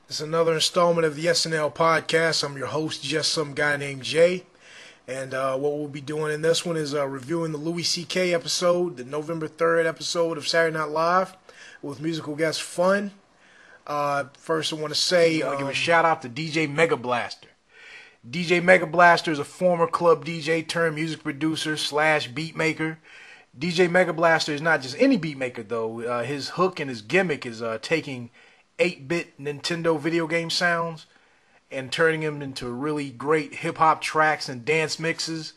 It's another installment of the SNL podcast. I'm your host, just some guy named Jay. And what we'll be doing in this one is reviewing the Louis C.K. episode, the November 3rd episode of Saturday Night Live with musical guest Fun. First, I want to say, I want to give a shout out to DJ Mega Blaster. DJ Mega Blaster is a former club DJ turned music producer slash beat maker. DJ Mega Blaster is not just any beat maker though. His hook and his gimmick is taking 8-bit Nintendo video game sounds and turning them into really great hip-hop tracks and dance mixes.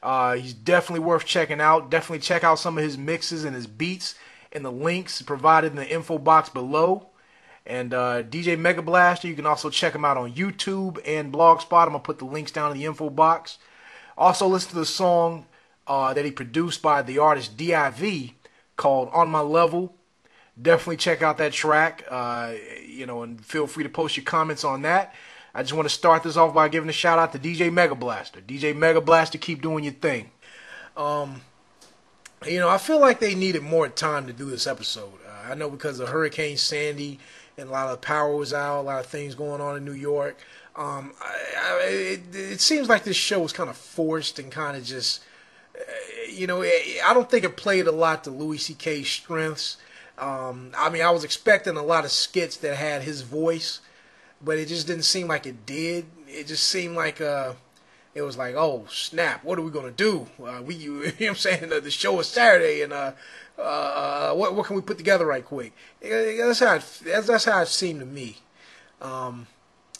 He's definitely worth checking out. Definitely check out some of his mixes and his beats in the links provided in the info box below. And DJ Mega Blaster, you can also check him out on YouTube and Blogspot. I'm going to put the links down in the info box. Also listen to the song that he produced by the artist D.I.V. called On My Level. Definitely check out that track, and feel free to post your comments on that. I just want to start this off by giving a shout out to DJ Mega Blaster. DJ Mega Blaster, keep doing your thing. I feel like they needed more time to do this episode. I know because of Hurricane Sandy and a lot of the power was out, a lot of things going on in New York. It seems like this show was kind of forced and kind of just, I don't think it played a lot to Louis C.K.'s strengths. I was expecting a lot of skits that had his voice, but it just didn't seem like it did. It just seemed like it was like, oh snap, what are we gonna do? You know what I'm saying? The show is Saturday, and what can we put together right quick? That's how it seemed to me. And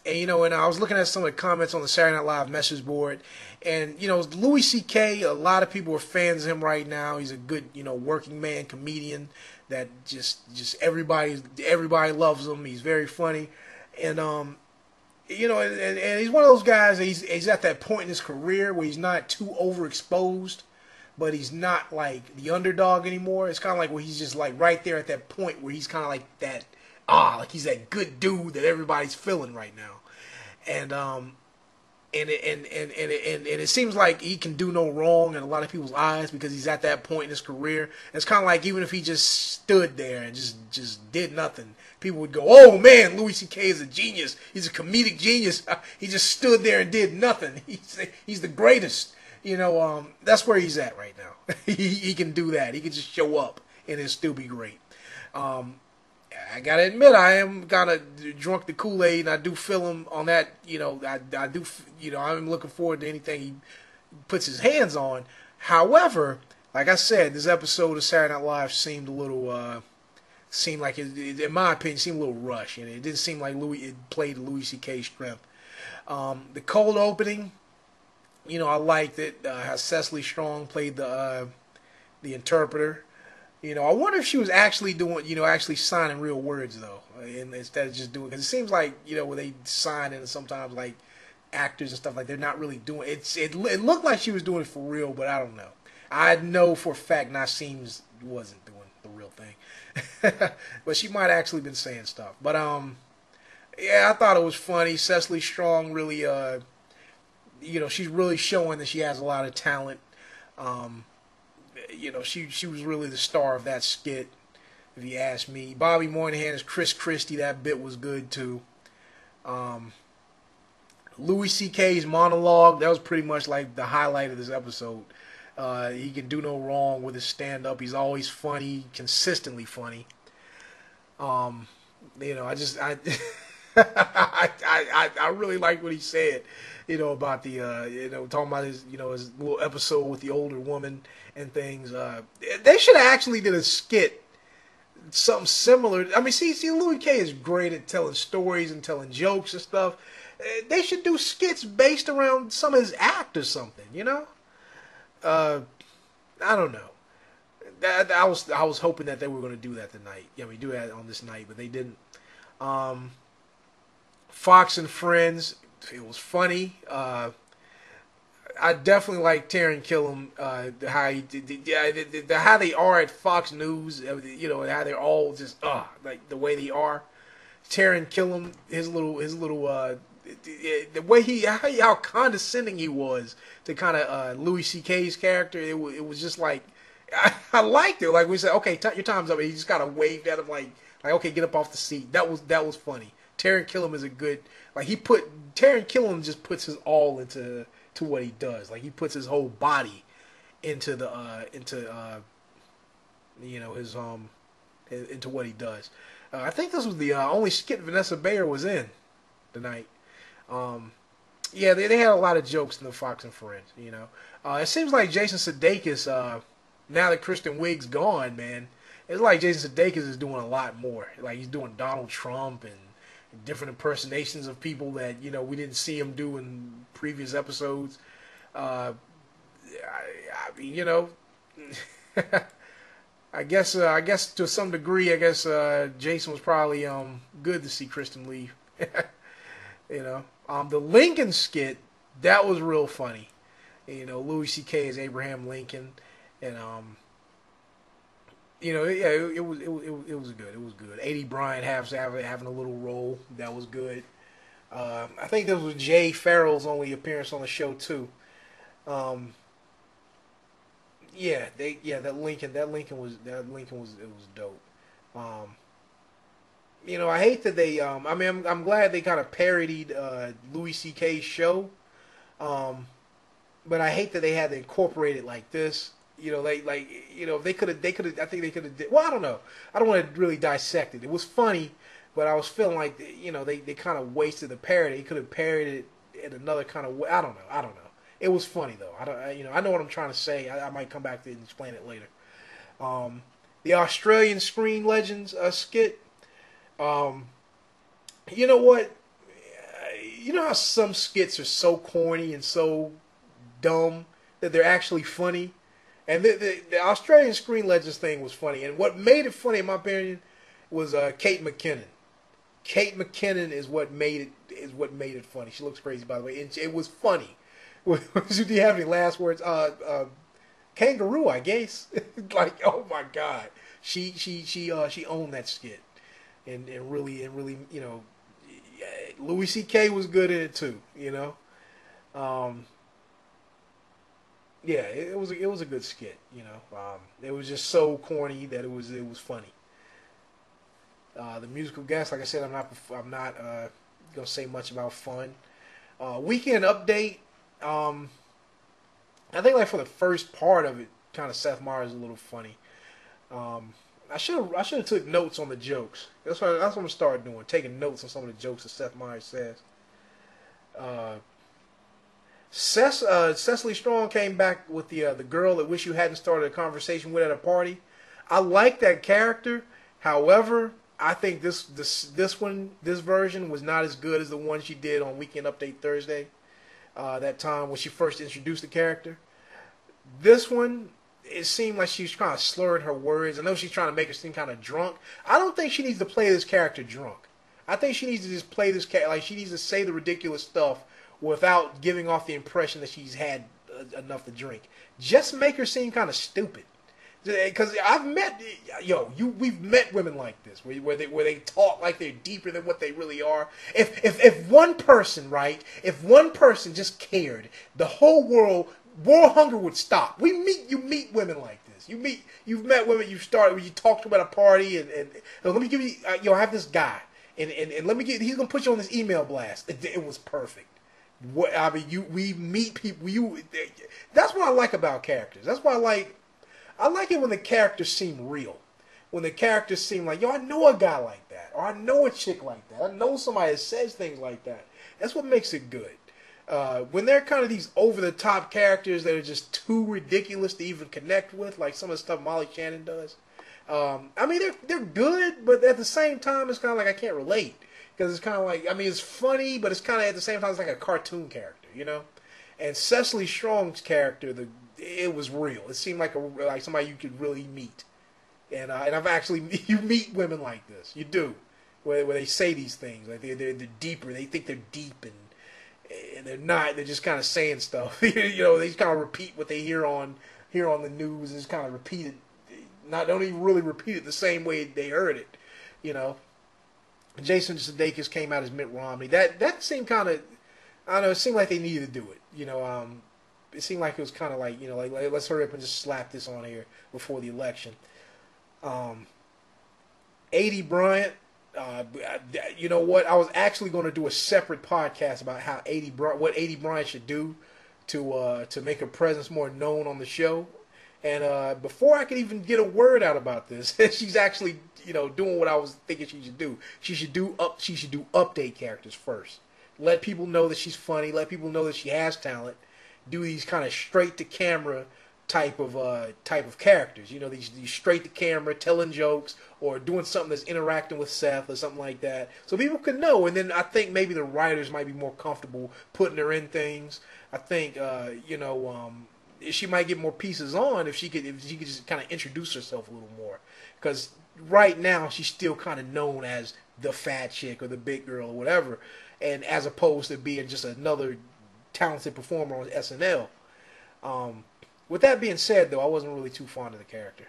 I was looking at some of the comments on the Saturday Night Live message board, and Louis C.K. A lot of people are fans of him right now. He's a good working man comedian that just everybody loves him. He's very funny, and and he's one of those guys that he's at that point in his career where he's not too overexposed, but he's not like the underdog anymore. It's kind of like where he's just like right there at that point where he's kind of like that, like he's that good dude that everybody's feeling right now, and it seems like he can do no wrong in a lot of people's eyes because he's at that point in his career. It's kind of like even if he just stood there and just did nothing, people would go, "Oh man, Louis C.K. is a genius. He's a comedic genius. He just stood there and did nothing. He's the greatest." That's where he's at right now. he can do that. He can just show up and it'll still be great. I gotta admit, I am kind of drunk the Kool-Aid, and I do feel him on that. I do. I'm looking forward to anything he puts his hands on. However, like I said, this episode of Saturday Night Live seemed a little, in my opinion, seemed a little rushed, and it didn't seem like it played Louis C.K.'s strength. The cold opening, I liked it. How Cecily Strong played the interpreter. I wonder if she was actually doing, actually signing real words though, instead of just doing. Because it seems like, when they sign and sometimes like actors and stuff like they're not really doing it. It looked like she was doing it for real, but I don't know. I know for a fact Nasim wasn't doing the real thing, but she might actually been saying stuff. But I thought it was funny. Cecily Strong really, she's really showing that she has a lot of talent. She was really the star of that skit, if you ask me. Bobby Moynihan as Chris Christie, that bit was good too. Louis C.K.'s monologue, that was pretty much like the highlight of this episode. He can do no wrong with his stand-up. He's always funny, consistently funny. I I really like what he said, about the, talking about his little episode with the older woman and things. They should have actually did a skit, something similar. I mean, see, Louis K is great at telling stories and telling jokes and stuff. They should do skits based around some of his act or something, I don't know. I was hoping that they were going to do that tonight. Do that on this night, but they didn't. Fox and Friends, it was funny. I definitely like Taran Killam, how they are at Fox News, and how they're all just like the way they are. Taran Killam, his little the way how condescending he was to kind of Louis C.K.'s character. It was just like I liked it. Like we said, okay, your time's up. And he just kind of waved at him like okay, get up off the seat. That was funny. Taran Killam is a good like Taran Killam just puts his all into what he does. Like he puts his whole body into the his into what he does. I think this was the only skit Vanessa Bayer was in tonight. Yeah, they had a lot of jokes in the Fox and Friends. It seems like Jason Sudeikis, now that Kristen Wiig's gone, man, it's like Jason Sudeikis is doing a lot more. Like he's doing Donald Trump and different impersonations of people that we didn't see him do in previous episodes. I mean, I guess to some degree, Jason was probably good to see Kristen leave. The Lincoln skit, that was real funny. Louis C.K. as Abraham Lincoln, and it was good. It was good. Aidy Bryant having a little role, that was good. I think this was Pharaoh's only appearance on the show too. That Lincoln was dope. I hate that they I'm glad they kind of parodied Louis C.K.'s show, but I hate that they had to incorporate it like this. They could have. I think they could have. Well, I don't know. I don't want to really dissect it. It was funny, but I was feeling like they kind of wasted the parody. They could have parodied it in another kind of way. I don't know. It was funny though. I know what I'm trying to say. I might come back to it and explain it later. The Australian Screen Legends skit. You know what? You know how some skits are so corny and so dumb that they're actually funny? And the Australian Screen Legends thing was funny. And what made it funny, in my opinion, was Kate McKinnon. Kate McKinnon is what made it funny. She looks crazy, by the way. And it was funny. Do you have any last words? Kangaroo, I guess. Like, oh my God. She owned that skit. And really, Louis C.K. was good in it too, it was a good skit, it was just so corny that it was funny. The musical guest, like I said, I'm not gonna say much about fun. Weekend update. I think like for the first part of it, kind of Seth Meyers is a little funny. I should have took notes on the jokes. That's what I'm gonna start doing, taking notes on some of the jokes that Seth Meyers says. Cecily Strong came back with the girl that wish you hadn't started a conversation with at a party. I like that character. However, I think this version was not as good as the one she did on Weekend Update Thursday. That time when she first introduced the character. This one, it seemed like she was kind of slurring her words. I know she's trying to make her seem kind of drunk. I don't think she needs to play this character drunk. I think she needs to just play this character, like she needs to say the ridiculous stuff without giving off the impression that she's had enough to drink. Just make her seem kind of stupid. Because we've met women like this, where they talk like they're deeper than what they really are. If one person just cared, the whole world hunger would stop. You meet women like this. You've met women. You talk to them at a party, and let me give you. I have this guy, and he's gonna put you on this email blast. It was perfect. We meet people. That's what I like about characters. That's why I like it when the characters seem real. When the characters seem like, I know a guy like that, or I know a chick like that. I know somebody that says things like that. That's what makes it good. When they're kind of these over-the-top characters that are just too ridiculous to even connect with, like some of the stuff Molly Shannon does. They're good, but at the same time, it's kind of like I can't relate. Because it's kind of like, it's funny, but it's kind of at the same time, it's like a cartoon character, And Cecily Strong's character, it was real. It seemed like somebody you could really meet. And I've actually, you meet women like this. You do. Where they say these things. Like they're deeper. They think they're deep and they're not. They're just kind of saying stuff. They just kind of repeat what they hear on the news and just kind of repeat it. Don't even really repeat it the same way they heard it. Jason Sudeikis came out as Mitt Romney. That seemed kind of, I don't know, it seemed like they needed to do it. It seemed like it was kind of like, let's hurry up and just slap this on here before the election. Aidy Bryant, You know what? I was actually going to do a separate podcast about how what Bryant should do to make her presence more known on the show. And before I could even get a word out about this, she's actually doing what I was thinking she should do. She should do update characters first. Let people know that she's funny. Let people know that she has talent. Do these kind of straight to camera type of characters. These straight to camera telling jokes or doing something that's interacting with Seth or something like that, so people can know. And then I think maybe the writers might be more comfortable putting her in things. I think she might get more pieces on if she could just kind of introduce herself a little more, because right now she's still kind of known as the fat chick or the big girl or whatever, and as opposed to being just another talented performer on SNL. With that being said, though, I wasn't really too fond of the character.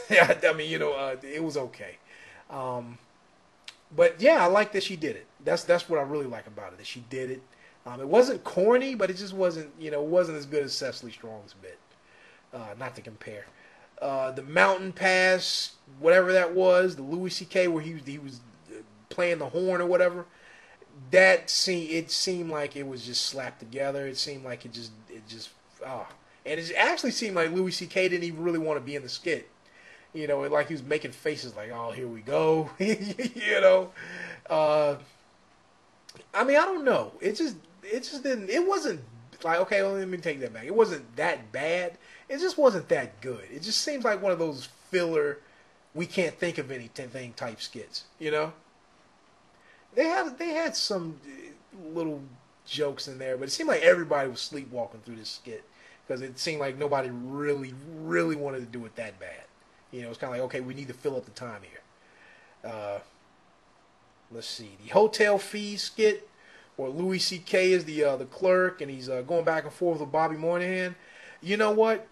It was okay. But yeah, I like that she did it. That's what I really like about it, that she did it. It wasn't corny, but it just wasn't, it wasn't as good as Cecily Strong's bit. Not to compare. The Mountain Pass, whatever that was, the Louis C.K. where he was playing the horn or whatever. It seemed like it was just slapped together. It seemed like it just. And it actually seemed like Louis C.K. didn't even really want to be in the skit. Like he was making faces like, oh, here we go. I don't know. It just didn't. It wasn't like, okay, well, let me take that back. It wasn't that bad. It just wasn't that good. It just seems like one of those filler, we can't think of anything type skits. They had some little jokes in there, but it seemed like everybody was sleepwalking through this skit, because it seemed like nobody really, really wanted to do it that bad. It's kind of like, okay, we need to fill up the time here. Let's see. The hotel fees skit, where Louis C.K. is the clerk, and he's going back and forth with Bobby Moynihan. You know what?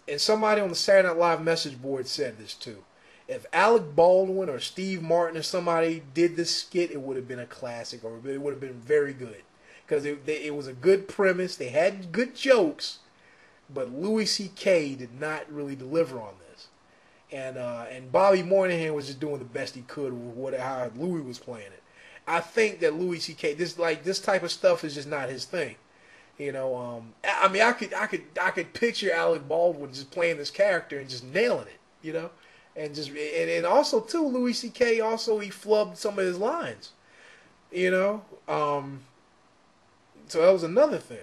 And somebody on the Saturday Night Live message board said this too. If Alec Baldwin or Steve Martin or somebody did this skit, it would have been a classic, or it would have been very good. Because it was a good premise. They had good jokes, but Louis C.K. did not really deliver on this. And Bobby Moynihan was just doing the best he could with how Louis was playing it. I think that Louis C.K. this type of stuff is just not his thing. I could picture Alec Baldwin just playing this character and just nailing it. And also too, Louis C.K. also, he flubbed some of his lines. So that was another thing.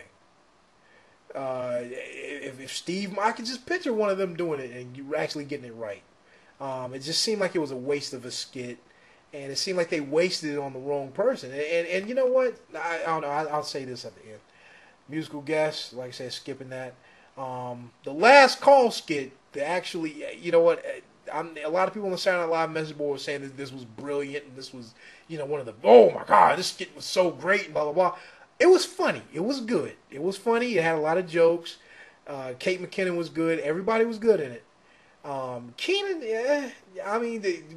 If Steve, I could just picture one of them doing it and you actually getting it right. It just seemed like it was a waste of a skit, and it seemed like they wasted it on the wrong person. And you know what? I don't know. I'll say this at the end. Musical guest, like I said, skipping that. The last call skit, actually, you know what? A lot of people on the Saturday Night Live message board were saying that this was brilliant, and this was, one of the, oh my God, this skit was so great, and blah, blah, blah. It was funny. It was good. It was funny. It had a lot of jokes. Kate McKinnon was good. Everybody was good in it. Keenan,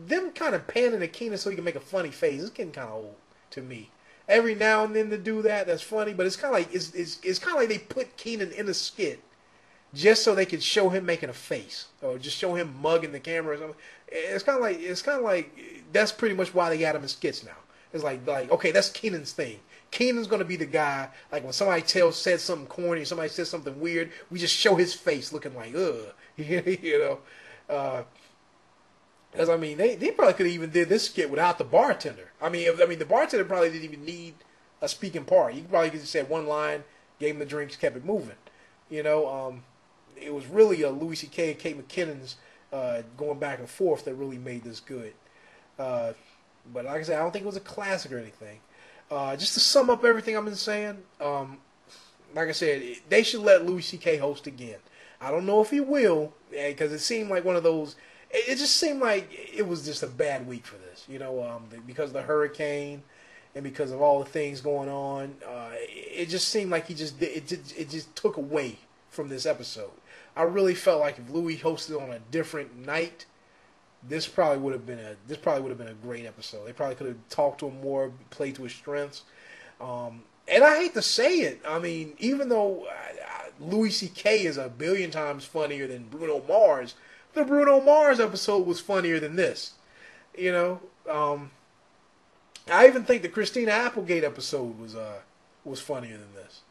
them kind of panning to Keenan so he can make a funny face, it's getting kind of old to me. Every now and then to do that's funny, but it's kind of like it's kind of like they put Keenan in a skit just so they could show him making a face, or just show him mugging the camera or something. It's kind of like that's pretty much why they got him in skits now. It's like okay, that's Keenan's thing. Keenan's gonna be the guy. Like when somebody said something corny, somebody said something weird, we just show his face looking like ugh, Because they probably could have even did this skit without the bartender. The bartender probably didn't even need a speaking part. He probably could just said one line, gave him the drinks, kept it moving. It was really a Louis C.K. and Kate McKinnon's going back and forth that really made this good. But like I said, I don't think it was a classic or anything. Just to sum up everything I've been saying, like I said, they should let Louis C.K. host again. I don't know if he will, because it seemed like one of those. It just seemed like it was just a bad week for this, because of the hurricane and because of all the things going on. It just seemed like it just took away from this episode. I really felt like if Louis hosted on a different night, this probably would have been a great episode. They probably could have talked to him more, played to his strengths. And I hate to say it, even though Louis C.K. is a billion times funnier than Bruno Mars, the Bruno Mars episode was funnier than this. I even think the Christina Applegate episode was funnier than this.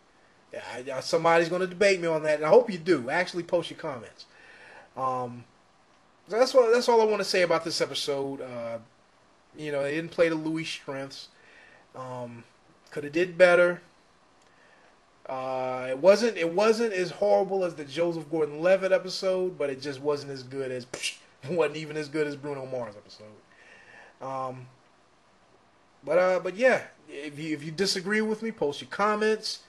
Somebody's going to debate me on that, and I hope you do. Actually, post your comments. So that's all I want to say about this episode. They didn't play to Louis' strengths. Could have did better. It wasn't as horrible as the Joseph Gordon-Levitt episode, but it just wasn't as good as wasn't even as good as Bruno Mars episode. But yeah, if you disagree with me, post your comments.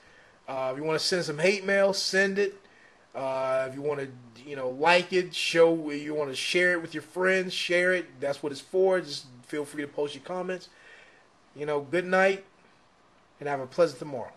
If you want to send some hate mail, send it. If you want to, like it, you want to share it with your friends, share it. That's what it's for. Just feel free to post your comments. Good night, and have a pleasant tomorrow.